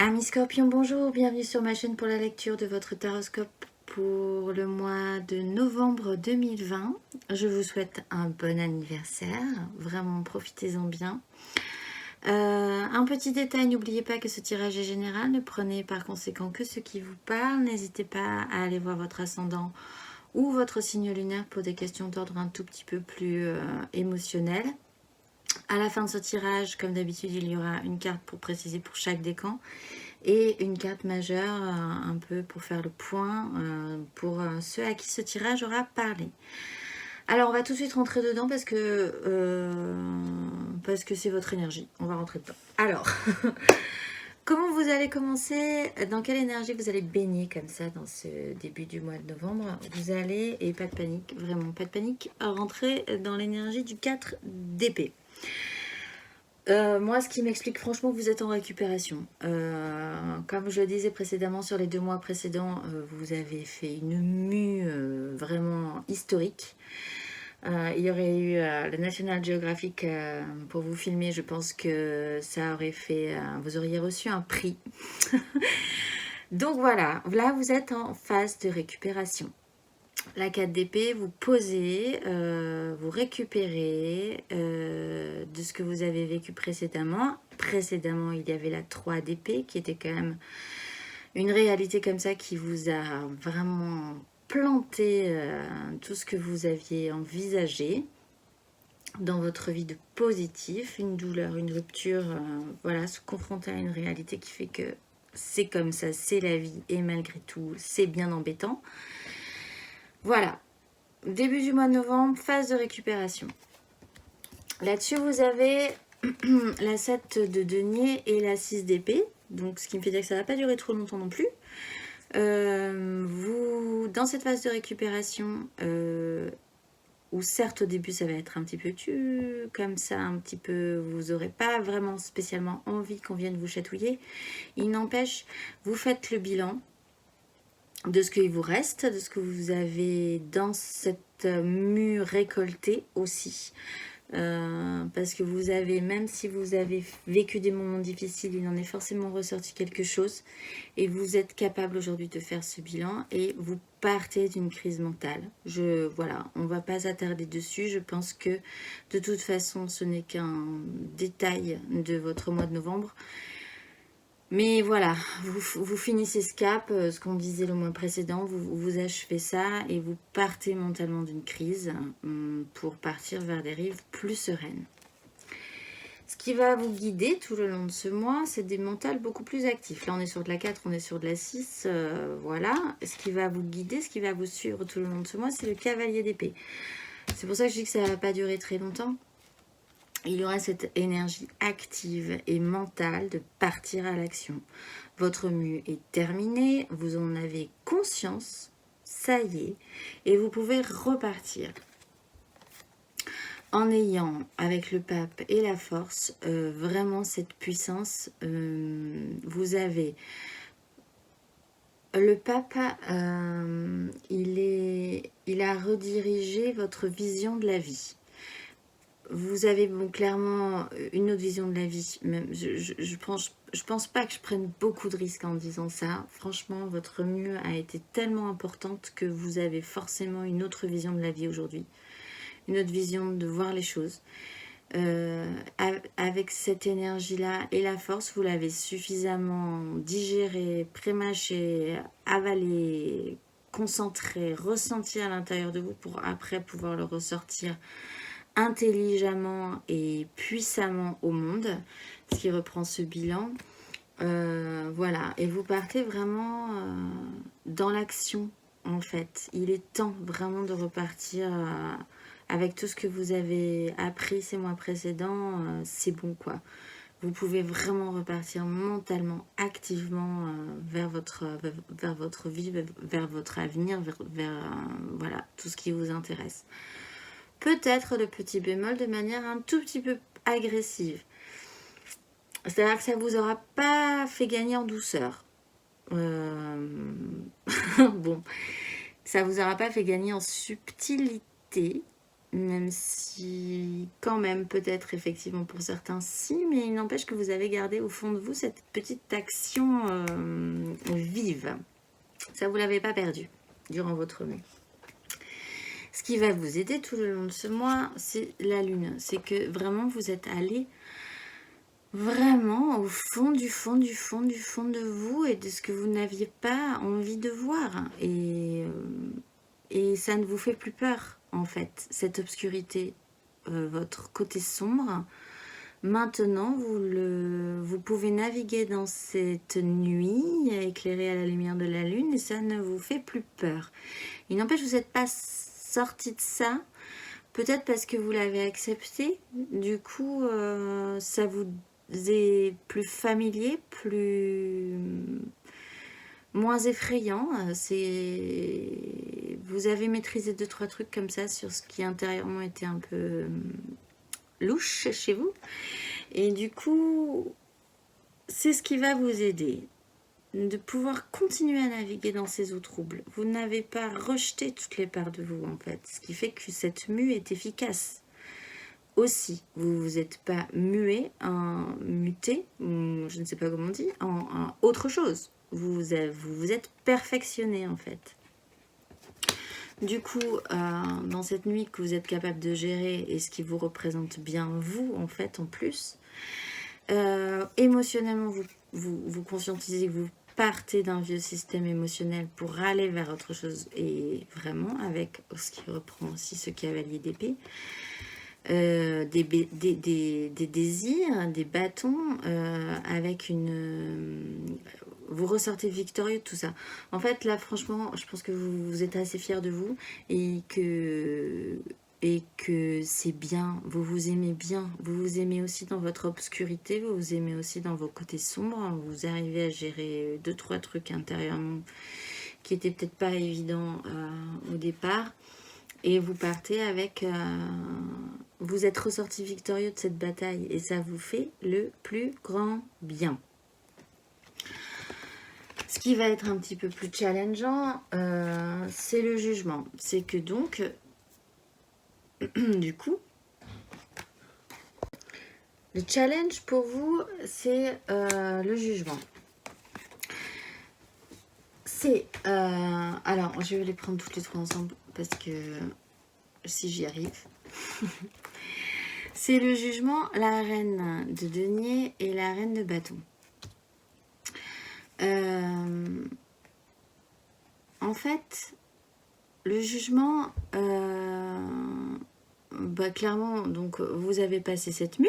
Amis Scorpion, bonjour, bienvenue sur ma chaîne pour la lecture de votre taroscope pour le mois de novembre 2020. Je vous souhaite un bon anniversaire, vraiment profitez-en bien. Un petit détail, n'oubliez pas que ce tirage est général, ne prenez par conséquent que ce qui vous parle, n'hésitez pas à aller voir votre ascendant ou votre signe lunaire pour des questions d'ordre un tout petit peu plus émotionnel. À la fin de ce tirage, comme d'habitude, il y aura une carte pour préciser pour chaque décan et une carte majeure un peu pour faire le point pour ceux à qui ce tirage aura parlé. Alors on va tout de suite rentrer dedans parce que c'est votre énergie. On va rentrer dedans. Alors, comment vous allez commencer? Dans quelle énergie vous allez baigner comme ça dans ce début du mois de novembre? Vous allez, et pas de panique, vraiment pas de panique, rentrer dans l'énergie du 4 d'épée. Moi, ce qui m'explique franchement que vous êtes en récupération. Comme je le disais précédemment, sur les 2 mois précédents, vous avez fait une mue vraiment historique. Il y aurait eu le National Geographic pour vous filmer. Je pense que ça aurait fait... vous auriez reçu un prix. Donc voilà, là vous êtes en phase de récupération. La 4 d'épée, vous posez, vous récupérez de ce que vous avez vécu précédemment. Précédemment, il y avait la 3 d'épée qui était quand même une réalité comme ça qui vous a vraiment planté tout ce que vous aviez envisagé dans votre vie de positif, une douleur, une rupture, voilà, se confronter à une réalité qui fait que c'est comme ça, c'est la vie et malgré tout, c'est bien embêtant. Voilà, début du mois de novembre, phase de récupération. Là-dessus, vous avez la 7 de denier et la 6 d'épée. Donc, ce qui me fait dire que ça ne va pas durer trop longtemps non plus. Vous, dans cette phase de récupération, où certes au début ça va être un petit peu comme ça, un petit peu, vous n'aurez pas vraiment spécialement envie qu'on vienne vous chatouiller. Il n'empêche, vous faites le bilan de ce qu'il vous reste, de ce que vous avez dans cette mue récoltée aussi. Parce que vous avez, même si vous avez vécu des moments difficiles, il en est forcément ressorti quelque chose. Et vous êtes capable aujourd'hui de faire ce bilan et vous partez d'une crise mentale. Voilà, on ne va pas s'attarder dessus. Je pense que de toute façon, ce n'est qu'un détail de votre mois de novembre. Mais voilà, vous finissez ce cap, ce qu'on disait le mois précédent, vous achevez ça et vous partez mentalement d'une crise pour partir vers des rives plus sereines. Ce qui va vous guider tout le long de ce mois, c'est des mentales beaucoup plus actifs. Là, on est sur de la 4, on est sur de la 6, voilà. Ce qui va vous guider, ce qui va vous suivre tout le long de ce mois, c'est le cavalier d'épée. C'est pour ça que je dis que ça ne va pas durer très longtemps. Il y aura cette énergie active et mentale de partir à l'action. Votre mue est terminée, vous en avez conscience, ça y est, et vous pouvez repartir. En ayant, avec le pape et la force, vraiment cette puissance, vous avez... Le pape, il a redirigé votre vision de la vie. Vous avez clairement une autre vision de la vie. Même, je pense pas que je prenne beaucoup de risques en disant ça. Franchement, votre mue a été tellement importante que vous avez forcément une autre vision de la vie aujourd'hui. Une autre vision de voir les choses. Avec cette énergie-là et la force, vous l'avez suffisamment digéré, prémâché, avalé, concentré, ressenti à l'intérieur de vous pour après pouvoir le ressortir intelligemment et puissamment au monde, ce qui reprend ce bilan. Voilà, et vous partez vraiment dans l'action en fait. Il est temps vraiment de repartir avec tout ce que vous avez appris ces mois précédents, c'est bon quoi. Vous pouvez vraiment repartir mentalement, activement vers votre vie, vers votre avenir, vers voilà, tout ce qui vous intéresse. Peut-être le petit bémol de manière un tout petit peu agressive. C'est-à-dire que ça ne vous aura pas fait gagner en douceur. Bon, ça ne vous aura pas fait gagner en subtilité. même si quand même peut-être effectivement pour certains si, mais il n'empêche que vous avez gardé au fond de vous cette petite action vive. Ça, vous ne l'avez pas perdu durant votre mai. Ce qui va vous aider tout le long de ce mois, c'est la lune. C'est que vraiment vous êtes allé vraiment au fond du fond du fond du fond de vous et de ce que vous n'aviez pas envie de voir. Et ça ne vous fait plus peur, en fait, cette obscurité, votre côté sombre. Maintenant, vous pouvez naviguer dans cette nuit éclairée à la lumière de la lune et ça ne vous fait plus peur. Il n'empêche, vous n'êtes pas sorti de ça, peut-être parce que vous l'avez accepté. Du coup, ça vous est plus familier, moins effrayant. Vous avez maîtrisé 2-3 trucs comme ça sur ce qui intérieurement était un peu louche chez vous. Et du coup, c'est ce qui va vous aider de pouvoir continuer à naviguer dans ces eaux troubles. Vous n'avez pas rejeté toutes les parts de vous, en fait. Ce qui fait que cette mue est efficace. Aussi, vous ne vous êtes pas muté, je ne sais pas comment on dit, en autre chose. Vous vous êtes perfectionné, en fait. Du coup, dans cette nuit que vous êtes capable de gérer et ce qui vous représente bien vous, en fait, en plus, émotionnellement, vous conscientisez que vous partez d'un vieux système émotionnel pour aller vers autre chose et vraiment avec ce qui reprend aussi ce cavalier d'épée, des désirs, des bâtons, avec vous ressortez victorieux de tout ça. En fait, là, franchement, je pense que vous êtes assez fiers de vous et que c'est bien, vous vous aimez bien, vous vous aimez aussi dans votre obscurité, vous vous aimez aussi dans vos côtés sombres, vous arrivez à gérer 2-3 trucs intérieurement qui étaient peut-être pas évidents au départ, et vous partez avec... vous êtes ressorti victorieux de cette bataille, et ça vous fait le plus grand bien. Ce qui va être un petit peu plus challengeant, c'est le jugement. C'est que donc... du coup, le challenge pour vous, c'est le jugement. C'est... alors, je vais les prendre toutes les trois ensemble, parce que si j'y arrive. C'est le jugement, la reine de denier et la reine de bâton. En fait, le jugement... clairement, donc vous avez passé cette mue,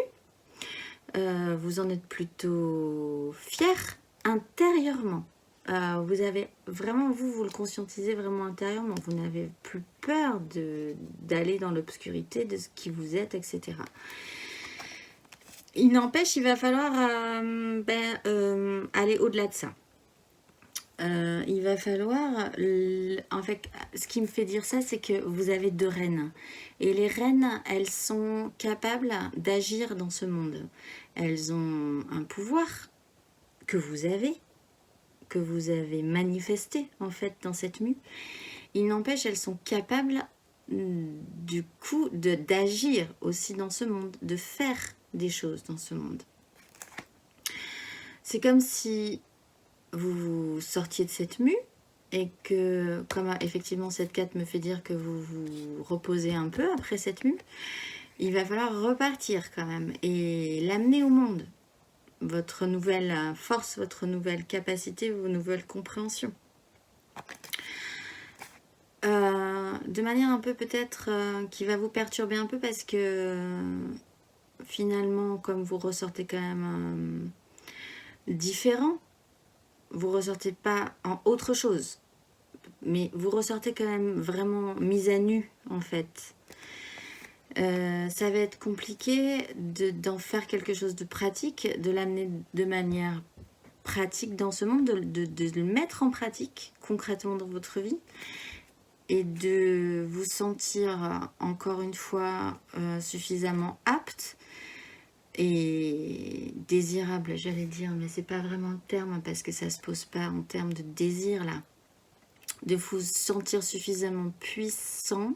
vous en êtes plutôt fier intérieurement. Vous avez vraiment, vous le conscientisez vraiment intérieurement. Vous n'avez plus peur d'aller dans l'obscurité de ce qui vous êtes, etc. Il n'empêche, il va falloir aller au-delà de ça. Il va falloir... En fait, ce qui me fait dire ça, c'est que vous avez 2 reines. Et les reines, elles sont capables d'agir dans ce monde. Elles ont un pouvoir que vous avez manifesté, en fait, dans cette mue. Il n'empêche, elles sont capables, du coup, d'agir aussi dans ce monde, de faire des choses dans ce monde. C'est comme si... vous sortiez de cette mue et que, comme effectivement cette carte me fait dire que vous vous reposez un peu après cette mue, il va falloir repartir quand même et l'amener au monde. Votre nouvelle force, votre nouvelle capacité, vos nouvelles compréhensions. De manière un peu peut-être qui va vous perturber un peu parce que finalement, comme vous ressortez quand même différent, vous ressortez pas en autre chose, mais vous ressortez quand même vraiment mise à nu, en fait. Ça va être compliqué d'en faire quelque chose de pratique, de l'amener de manière pratique dans ce monde, de le mettre en pratique concrètement dans votre vie et de vous sentir encore une fois suffisamment apte et désirable, j'allais dire, mais c'est pas vraiment le terme parce que ça se pose pas en termes de désir là, de vous sentir suffisamment puissant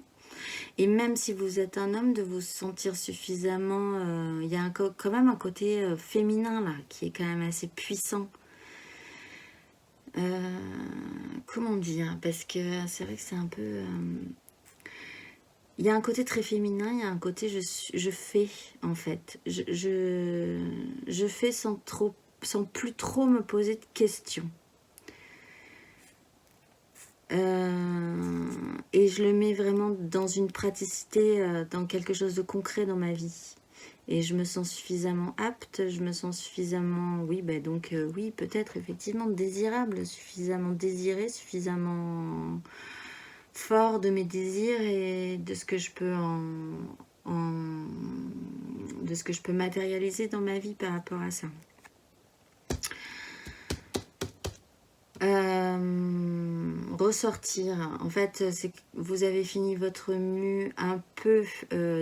Et même si vous êtes un homme, de vous sentir suffisamment... Il y a quand même un côté féminin là, qui est quand même assez puissant. Comment dire? Parce que c'est vrai que c'est un peu... il y a un côté très féminin, il y a un côté je fais en fait. Je fais sans plus trop me poser de questions. Et je le mets vraiment dans une praticité, dans quelque chose de concret dans ma vie. Et je me sens suffisamment apte, je me sens suffisamment, oui, oui, peut-être effectivement désirable, suffisamment désirée, suffisamment fort de mes désirs et de ce que je peux de ce que je peux matérialiser dans ma vie par rapport à ça. Ressortir, en fait, c'est que vous avez fini votre mue un peu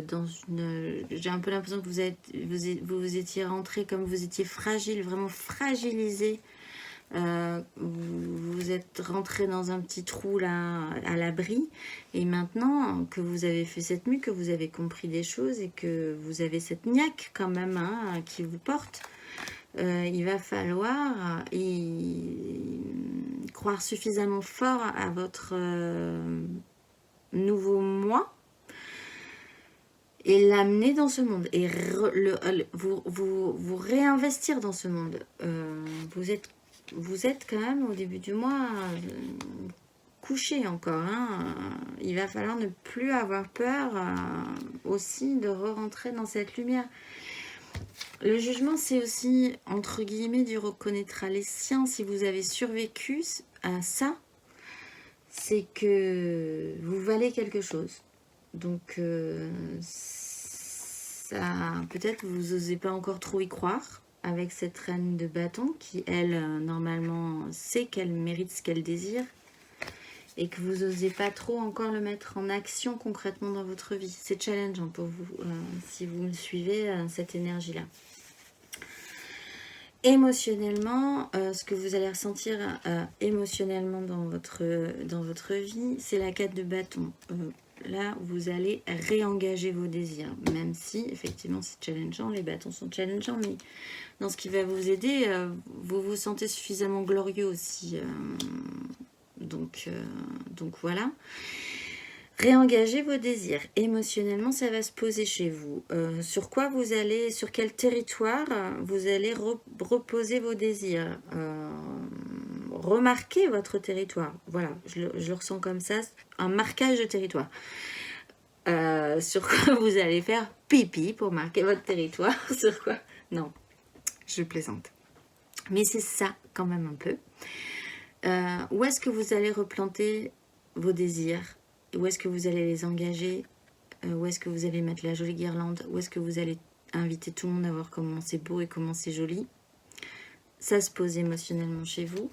dans une... J'ai un peu l'impression que vous étiez rentré comme vous étiez fragile, vraiment fragilisé. Vous êtes rentré dans un petit trou là, à l'abri. Et maintenant que vous avez fait cette mue, que vous avez compris des choses et que vous avez cette niaque quand même hein, qui vous porte, il va falloir croire suffisamment fort à votre nouveau moi et l'amener dans ce monde et vous réinvestir dans ce monde. Vous êtes quand même au début du mois couché encore. Hein. Il va falloir ne plus avoir peur aussi de re-rentrer dans cette lumière. Le jugement, c'est aussi, entre guillemets, du reconnaître à les siens. Si vous avez survécu à ça, c'est que vous valez quelque chose. Donc, ça, peut-être vous n'osez pas encore trop y croire avec cette reine de bâton qui, elle, normalement, sait qu'elle mérite ce qu'elle désire et que vous n'osez pas trop encore le mettre en action concrètement dans votre vie. C'est challengeant pour vous, si vous me suivez, cette énergie-là. Émotionnellement, ce que vous allez ressentir émotionnellement dans votre vie, c'est la 4 de bâton. Là, vous allez réengager vos désirs, même si, effectivement, c'est challengeant, les bâtons sont challengeants, mais dans ce qui va vous aider, vous vous sentez suffisamment glorieux aussi. Donc voilà. Réengagez vos désirs. Émotionnellement, ça va se poser chez vous. Sur quel territoire vous allez reposer vos désirs. Remarquez votre territoire. Voilà, je le ressens comme ça. Un marquage de territoire. Sur quoi vous allez faire pipi pour marquer votre territoire. Sur quoi? Non, je plaisante. Mais c'est ça quand même un peu. Où est-ce que vous allez replanter vos désirs? Où est-ce que vous allez les engager? Où est-ce que vous allez mettre la jolie guirlande? Où est-ce que vous allez inviter tout le monde à voir comment c'est beau et comment c'est joli? Ça se pose émotionnellement chez vous.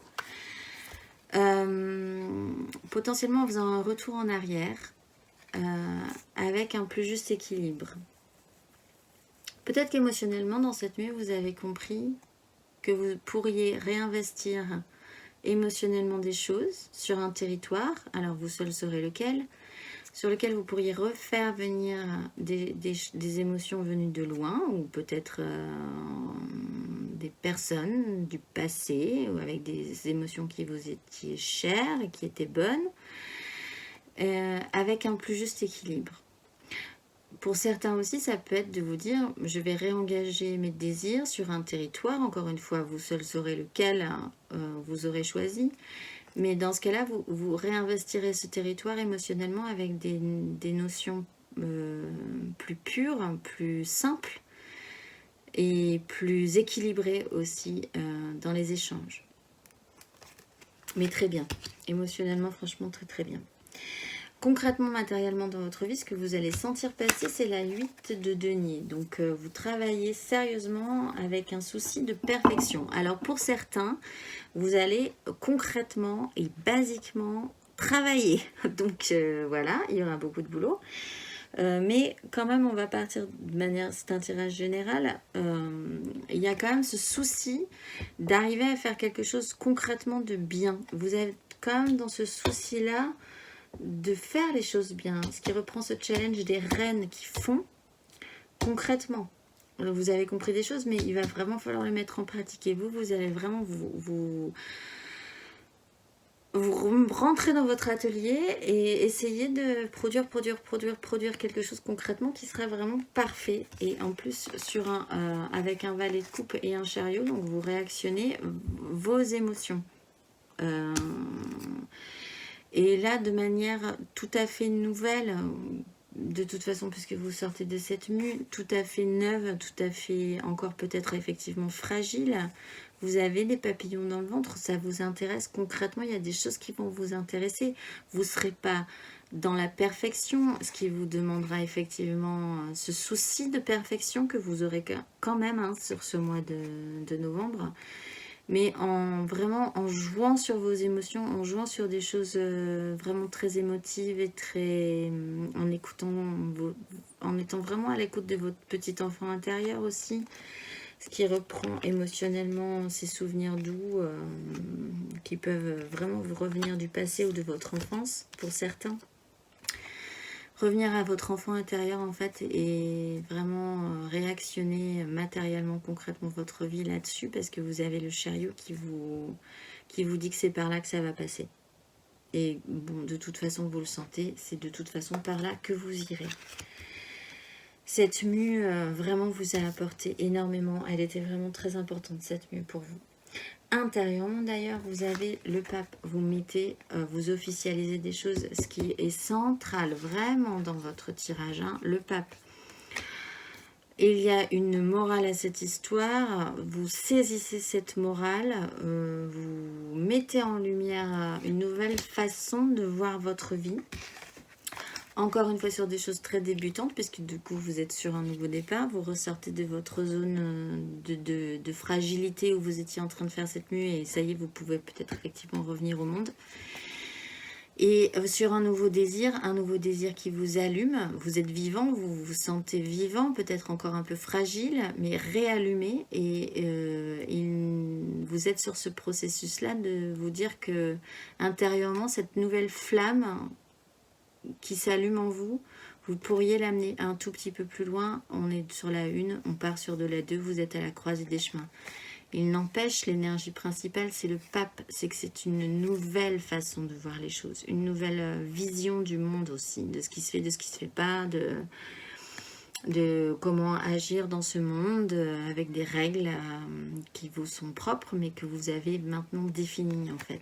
Potentiellement en faisant un retour en arrière avec un plus juste équilibre. Peut-être qu'émotionnellement, dans cette nuit, vous avez compris que vous pourriez réinvestir émotionnellement des choses sur un territoire, alors vous seul saurez lequel, sur lequel vous pourriez refaire venir des émotions venues de loin, ou peut-être des personnes du passé, ou avec des émotions qui vous étaient chères et qui étaient bonnes, avec un plus juste équilibre. Pour certains aussi, ça peut être de vous dire, je vais réengager mes désirs sur un territoire. Encore une fois, vous seul saurez lequel vous aurez choisi. Mais dans ce cas-là, vous réinvestirez ce territoire émotionnellement avec des notions plus pures, plus simples et plus équilibrées aussi dans les échanges. Mais très bien. Émotionnellement, franchement, très très bien. Concrètement, matériellement dans votre vie, ce que vous allez sentir passer, c'est la 8 de denier. Donc, vous travaillez sérieusement avec un souci de perfection. Alors, pour certains, vous allez concrètement et basiquement travailler. Donc, voilà, il y aura beaucoup de boulot. Mais quand même, on va partir de manière... C'est un tirage général. Il y a quand même ce souci d'arriver à faire quelque chose concrètement de bien. Vous êtes quand même dans ce souci-là de faire les choses bien. Ce qui reprend ce challenge des reines qui font concrètement. Vous avez compris des choses, mais il va vraiment falloir les mettre en pratique. Et vous allez vraiment vous rentrez dans votre atelier et essayez de produire quelque chose concrètement qui sera vraiment parfait. Et en plus, avec un valet de coupe et un chariot, donc vous réactionnez vos émotions. Et là, de manière tout à fait nouvelle, de toute façon, puisque vous sortez de cette mue, tout à fait neuve, tout à fait encore peut-être effectivement fragile, vous avez des papillons dans le ventre, ça vous intéresse concrètement, il y a des choses qui vont vous intéresser. Vous ne serez pas dans la perfection, ce qui vous demandera effectivement ce souci de perfection que vous aurez quand même sur ce mois de novembre. Mais vraiment en jouant sur vos émotions, en jouant sur des choses vraiment très émotives et en écoutant, en étant vraiment à l'écoute de votre petit enfant intérieur aussi, ce qui reprend émotionnellement ces souvenirs doux qui peuvent vraiment vous revenir du passé ou de votre enfance pour certains. Revenir à votre enfant intérieur en fait et vraiment réactionner matériellement, concrètement votre vie là-dessus parce que vous avez le chariot qui vous dit que c'est par là que ça va passer. Et bon, de toute façon, vous le sentez, c'est de toute façon par là que vous irez. Cette mue vraiment vous a apporté énormément. Elle était vraiment très importante, cette mue pour vous. Intérieurement d'ailleurs, vous avez le pape. Vous mettez, vous officialisez des choses, ce qui est central vraiment dans votre tirage, hein, le pape. Il y a une morale à cette histoire, vous saisissez cette morale, vous mettez en lumière une nouvelle façon de voir votre vie. Encore une fois sur des choses très débutantes, puisque du coup vous êtes sur un nouveau départ, vous ressortez de votre zone de fragilité où vous étiez en train de faire cette mue et ça y est, vous pouvez peut-être effectivement revenir au monde. Et sur un nouveau désir qui vous allume, vous êtes vivant, vous vous sentez vivant, peut-être encore un peu fragile, mais réallumé. Et vous êtes sur ce processus-là de vous dire que intérieurement, cette nouvelle flamme qui s'allume en vous, vous pourriez l'amener un tout petit peu plus loin. On est sur la 1, on part sur de la 2, vous êtes à la croisée des chemins. Il n'empêche, l'énergie principale, c'est le pape, c'est que c'est une nouvelle façon de voir les choses, une nouvelle vision du monde aussi, de ce qui se fait, de ce qui se fait pas, de comment agir dans ce monde avec des règles qui vous sont propres, mais que vous avez maintenant définies en fait.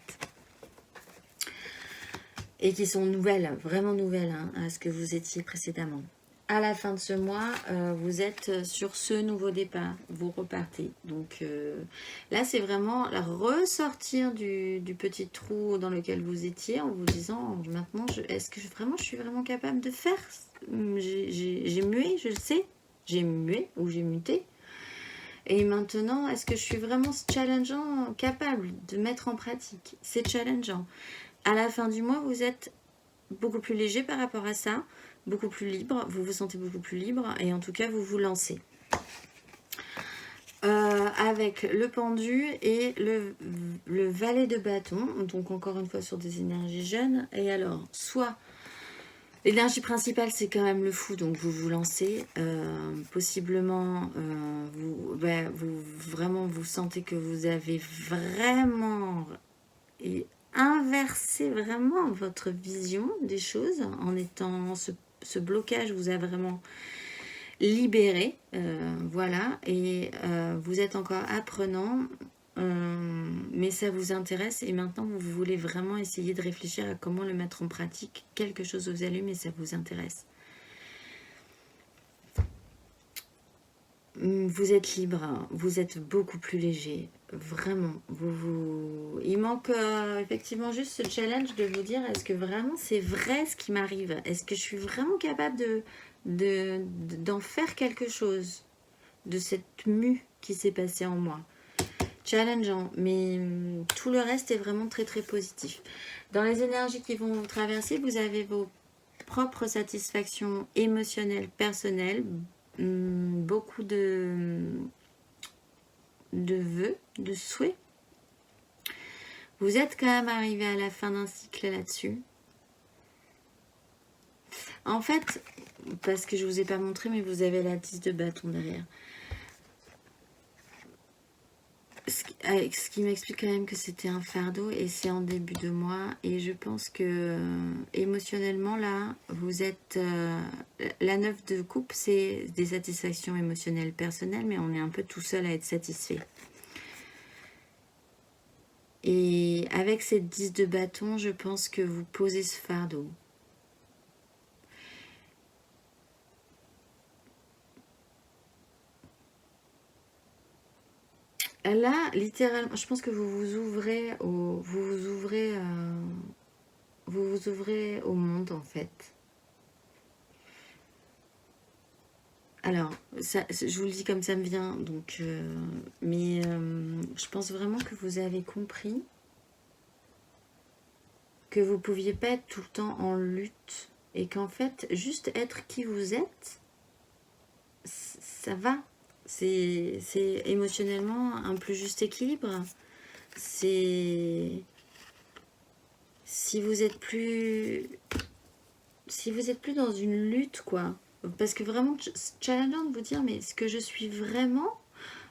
Et qui sont nouvelles, vraiment nouvelles hein, à ce que vous étiez précédemment. À la fin de ce mois, vous êtes sur ce nouveau départ, vous repartez. Donc là, c'est vraiment ressortir du petit trou dans lequel vous étiez en vous disant, maintenant, est-ce que je suis vraiment capable de faire? J'ai mué, je le sais, j'ai mué ou j'ai muté. Et maintenant, est-ce que je suis vraiment challengeant, capable de mettre en pratique? C'est challengeant. À la fin du mois, vous êtes beaucoup plus léger par rapport à ça, beaucoup plus libre, vous vous sentez beaucoup plus libre et en tout cas, vous vous lancez. Avec le pendu et le valet de bâton, donc encore une fois sur des énergies jeunes. Et alors, soit l'énergie principale, c'est quand même le fou, donc vous vous lancez. Possiblement, vous sentez que vous avez vraiment inverser vraiment votre vision des choses en étant ce blocage vous a vraiment libéré voilà et vous êtes encore apprenant mais ça vous intéresse et maintenant vous voulez vraiment essayer de réfléchir à comment le mettre en pratique. Quelque chose vous allume et ça vous intéresse. Vous êtes libre, vous êtes beaucoup plus léger, vraiment. Il manque effectivement juste ce challenge de vous dire, est-ce que vraiment c'est vrai ce qui m'arrive? Est-ce que je suis vraiment capable d'en faire quelque chose de cette mue qui s'est passée en moi? Challengeant, mais tout le reste est vraiment très très positif. Dans les énergies qui vont vous traverser, vous avez vos propres satisfactions émotionnelles, personnelles, beaucoup de vœux, de souhaits. Vous êtes quand même arrivé à la fin d'un cycle là-dessus. En fait, parce que je vous ai pas montré, mais vous avez la 10 de bâton derrière. Ce qui m'explique quand même que c'était un fardeau et c'est en début de mois. Et je pense que émotionnellement, là, vous êtes... la 9 de coupe, c'est des satisfactions émotionnelles personnelles, mais on est un peu tout seul à être satisfait. Et avec cette 10 de bâton, je pense que vous posez ce fardeau. Là, littéralement, je pense que vous vous ouvrez au monde, en fait. Alors, ça, je vous le dis comme ça me vient, donc, mais je pense vraiment que vous avez compris que vous ne pouviez pas être tout le temps en lutte et qu'en fait, juste être qui vous êtes, ça va. C'est émotionnellement un plus juste équilibre. C'est... Si vous êtes plus dans une lutte, quoi. Parce que vraiment, challengeant de vous dire, mais est-ce que je suis vraiment...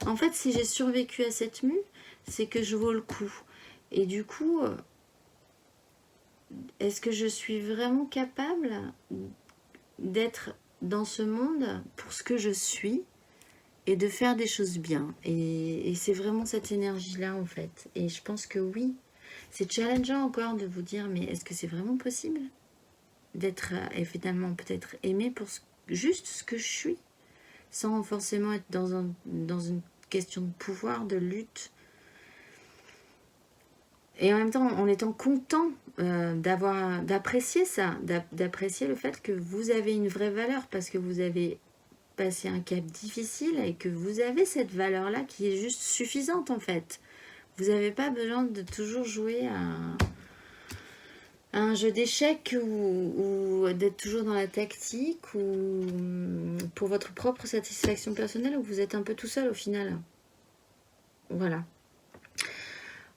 En fait, si j'ai survécu à cette mue, c'est que je vaux le coup. Et du coup, est-ce que je suis vraiment capable d'être dans ce monde pour ce que je suis et de faire des choses bien? Et c'est vraiment cette énergie-là, en fait. Et je pense que oui, c'est challengeant encore de vous dire, mais est-ce que c'est vraiment possible d'être et finalement peut-être aimé pour juste ce que je suis, sans forcément être dans une question de pouvoir, de lutte, et en même temps en étant content d'apprécier ça, d'apprécier le fait que vous avez une vraie valeur parce que vous avez passé un cap difficile et que vous avez cette valeur-là qui est juste suffisante en fait. Vous n'avez pas besoin de toujours jouer à un jeu d'échecs ou d'être toujours dans la tactique ou pour votre propre satisfaction personnelle où vous êtes un peu tout seul au final. Voilà.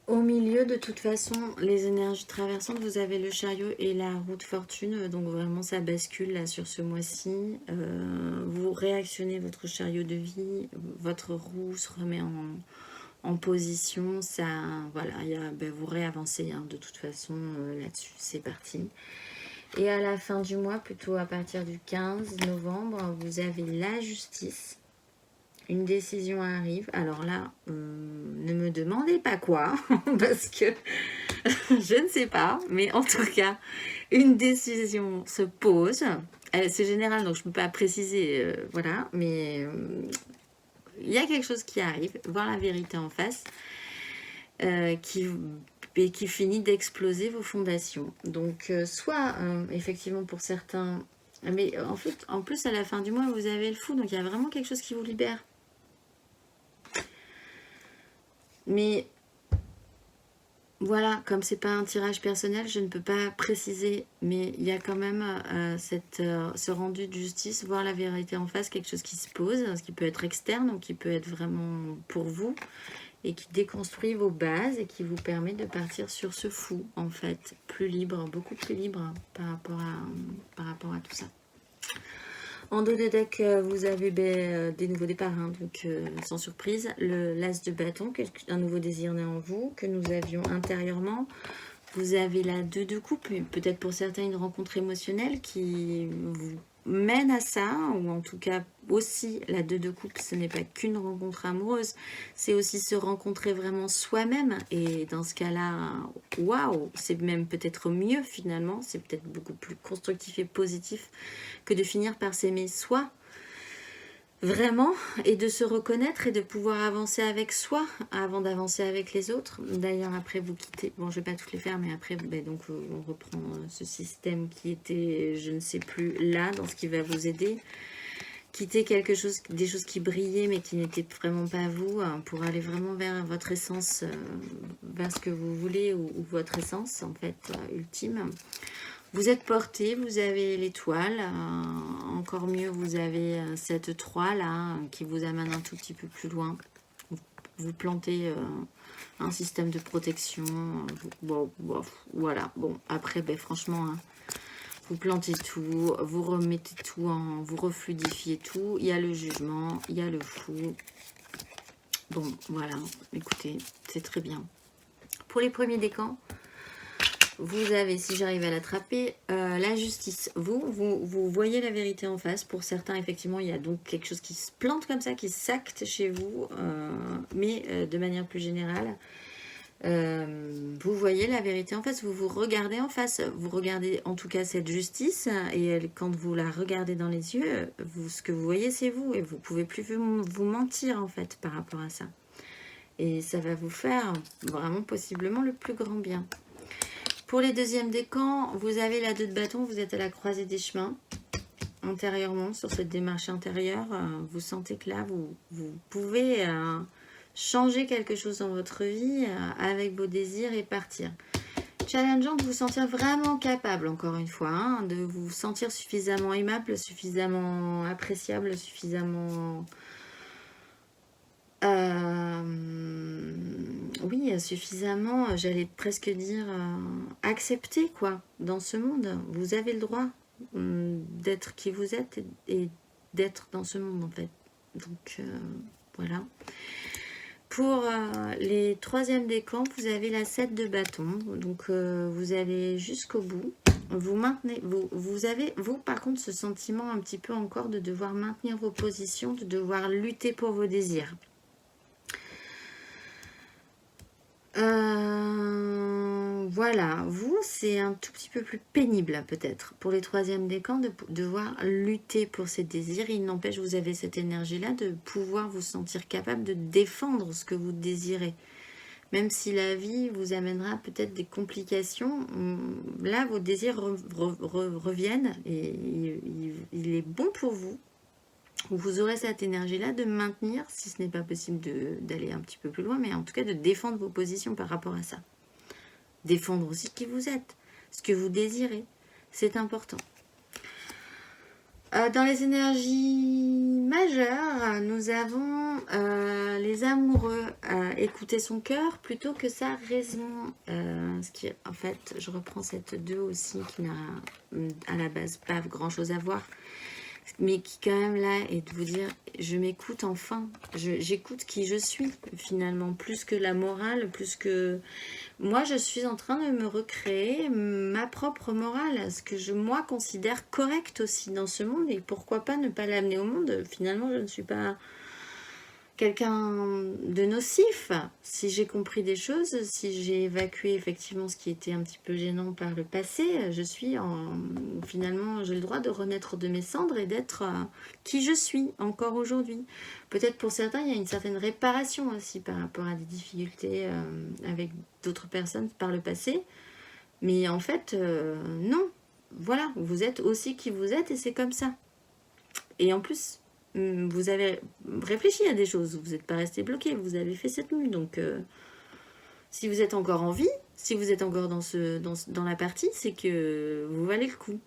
Au milieu, de toute façon, les énergies traversantes, vous avez le chariot et la roue de fortune. Donc vraiment, ça bascule là sur ce mois-ci. Vous réactionnez votre chariot de vie. Votre roue se remet en position. Ça, voilà, vous réavancez de toute façon là-dessus. C'est parti. Et à la fin du mois, plutôt à partir du 15 novembre, vous avez la justice. Une décision arrive. Alors là, ne me demandez pas quoi, parce que je ne sais pas. Mais en tout cas, une décision se pose. C'est général, donc je ne peux pas préciser, voilà. Mais il y a quelque chose qui arrive, voir la vérité en face, qui finit d'exploser vos fondations. Donc, soit, effectivement, pour certains... Mais en fait, en plus, à la fin du mois, vous avez le fou, donc il y a vraiment quelque chose qui vous libère. Mais voilà, comme c'est pas un tirage personnel, je ne peux pas préciser, mais il y a quand même ce rendu de justice, voir la vérité en face, quelque chose qui se pose, ce qui peut être externe ou qui peut être vraiment pour vous, et qui déconstruit vos bases et qui vous permet de partir sur ce fou, en fait, plus libre, beaucoup plus libre par rapport à tout ça. En dos de deck, vous avez des nouveaux départs, donc sans surprise. L'as de bâton, un nouveau désir né en vous, que nous avions intérieurement. Vous avez la 2 de coupe, peut-être pour certains une rencontre émotionnelle qui vous mène à ça, ou en tout cas aussi la 2 de coupe, ce n'est pas qu'une rencontre amoureuse, c'est aussi se rencontrer vraiment soi-même, et dans ce cas-là, waouh, c'est même peut-être mieux finalement, c'est peut-être beaucoup plus constructif et positif que de finir par s'aimer soi, vraiment, et de se reconnaître et de pouvoir avancer avec soi avant d'avancer avec les autres. D'ailleurs, après vous quittez, bon, je vais pas toutes les faire, mais après, donc on reprend ce système qui était, je ne sais plus, là, dans ce qui va vous aider. Quitter quelque chose, des choses qui brillaient, mais qui n'étaient vraiment pas vous, pour aller vraiment vers votre essence, vers ce que vous voulez, ou votre essence, en fait, ultime. Vous êtes porté, vous avez l'étoile, encore mieux, vous avez cette 3 là qui vous amène un tout petit peu plus loin. Vous plantez un système de protection. Bon, voilà. Bon, après, franchement, vous plantez tout, vous remettez tout en... Vous refluidifiez tout. Il y a le jugement, il y a le fou. Bon, voilà. Écoutez, c'est très bien. Pour les premiers décans, vous avez, si j'arrive à l'attraper, la justice. Vous voyez la vérité en face. Pour certains, effectivement, il y a donc quelque chose qui se plante comme ça, qui s'acte chez vous. Mais de manière plus générale, vous voyez la vérité en face. Vous vous regardez en face. Vous regardez en tout cas cette justice. Et quand vous la regardez dans les yeux, ce que vous voyez, c'est vous. Et vous ne pouvez plus vous mentir, en fait, par rapport à ça. Et ça va vous faire vraiment possiblement le plus grand bien. Pour les deuxièmes décans, vous avez la 2 de bâton, vous êtes à la croisée des chemins, intérieurement, sur cette démarche intérieure. Vous sentez que là, vous pouvez changer quelque chose dans votre vie avec vos désirs et partir. Challengeant de vous sentir vraiment capable, encore une fois, hein, de vous sentir suffisamment aimable, suffisamment appréciable, suffisamment... oui, suffisamment, j'allais presque dire, accepté, quoi, dans ce monde. Vous avez le droit d'être qui vous êtes et d'être dans ce monde, en fait. Donc, voilà. Pour les troisièmes décans, vous avez la 7 de bâton. Donc, vous allez jusqu'au bout. Vous maintenez, vous avez, vous, par contre, ce sentiment un petit peu encore de devoir maintenir vos positions, de devoir lutter pour vos désirs. Voilà, vous, c'est un tout petit peu plus pénible peut-être pour les troisièmes décans de devoir lutter pour ses désirs. Il n'empêche, vous avez cette énergie-là de pouvoir vous sentir capable de défendre ce que vous désirez. Même si la vie vous amènera peut-être des complications, là, vos désirs reviennent et il est bon pour vous. Vous aurez cette énergie-là de maintenir, si ce n'est pas possible d'aller un petit peu plus loin, mais en tout cas de défendre vos positions par rapport à ça. Défendre aussi qui vous êtes, ce que vous désirez, c'est important. Dans les énergies majeures, nous avons les amoureux. Écouter son cœur plutôt que sa raison. Ce qui, en fait, je reprends cette 2 aussi qui n'a à la base pas grand-chose à voir, mais qui quand même là est de vous dire, je m'écoute enfin, j'écoute qui je suis finalement, plus que la morale, plus que... Moi, je suis en train de me recréer ma propre morale, ce que moi considère correct aussi dans ce monde, et pourquoi pas ne pas l'amener au monde. Finalement, je ne suis pas quelqu'un de nocif, si j'ai compris des choses, si j'ai évacué effectivement ce qui était un petit peu gênant par le passé, je suis finalement, j'ai le droit de renaître de mes cendres et d'être qui je suis encore aujourd'hui. Peut-être pour certains, il y a une certaine réparation aussi par rapport à des difficultés avec d'autres personnes par le passé, mais en fait, non. Voilà, vous êtes aussi qui vous êtes et c'est comme ça. Et en plus, vous avez réfléchi à des choses, vous n'êtes pas resté bloqué, vous avez fait cette mue. Donc, si vous êtes encore en vie, si vous êtes encore dans la partie, c'est que vous valez le coup.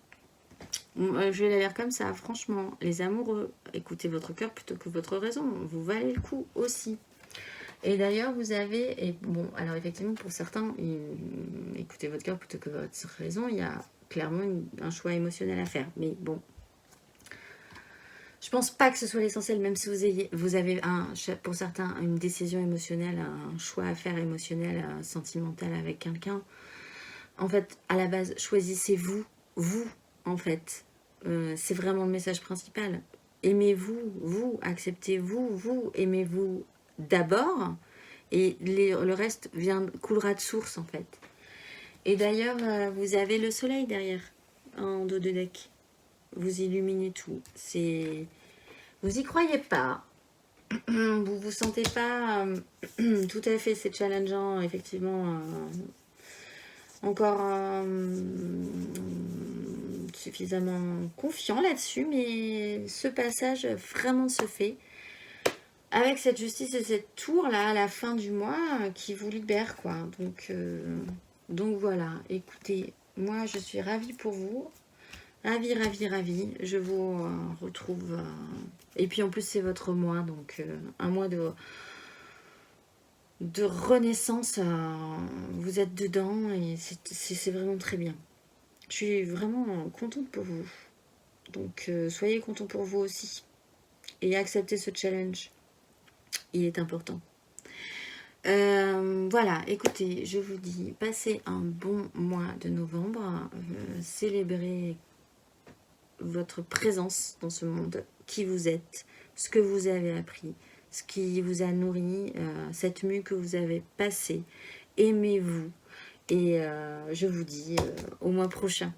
Je vais la lire comme ça, franchement. Les amoureux, écoutez votre cœur plutôt que votre raison. Vous valez le coup aussi. Et d'ailleurs, vous avez... Et bon, alors effectivement, pour certains, écoutez votre cœur plutôt que votre raison, il y a clairement un choix émotionnel à faire. Mais bon... Je pense pas que ce soit l'essentiel, même si vous avez pour certains une décision émotionnelle, un choix à faire émotionnel, sentimental avec quelqu'un. En fait, à la base, choisissez-vous, vous, en fait. C'est vraiment le message principal. Aimez-vous, vous, acceptez-vous, vous, aimez-vous d'abord, et le reste coulera de source, en fait. Et d'ailleurs, vous avez le soleil derrière, en dos de deck. Vous illuminez tout. Vous y croyez pas. Vous vous sentez pas tout à fait, c'est challengeant, effectivement, encore suffisamment confiant là-dessus, mais ce passage vraiment se fait avec cette justice et cette tour là à la fin du mois qui vous libère, quoi. Donc voilà, écoutez, moi je suis ravie pour vous. Ravie. Je vous retrouve. Et puis en plus, c'est votre mois. Donc, un mois de renaissance. Vous êtes dedans et c'est vraiment très bien. Je suis vraiment contente pour vous. Donc, soyez contents pour vous aussi. Et acceptez ce challenge. Il est important. Voilà, écoutez, je vous dis, passez un bon mois de novembre. Célébrez votre présence dans ce monde, qui vous êtes, ce que vous avez appris, ce qui vous a nourri, cette mue que vous avez passée. Aimez-vous. Et je vous dis au mois prochain.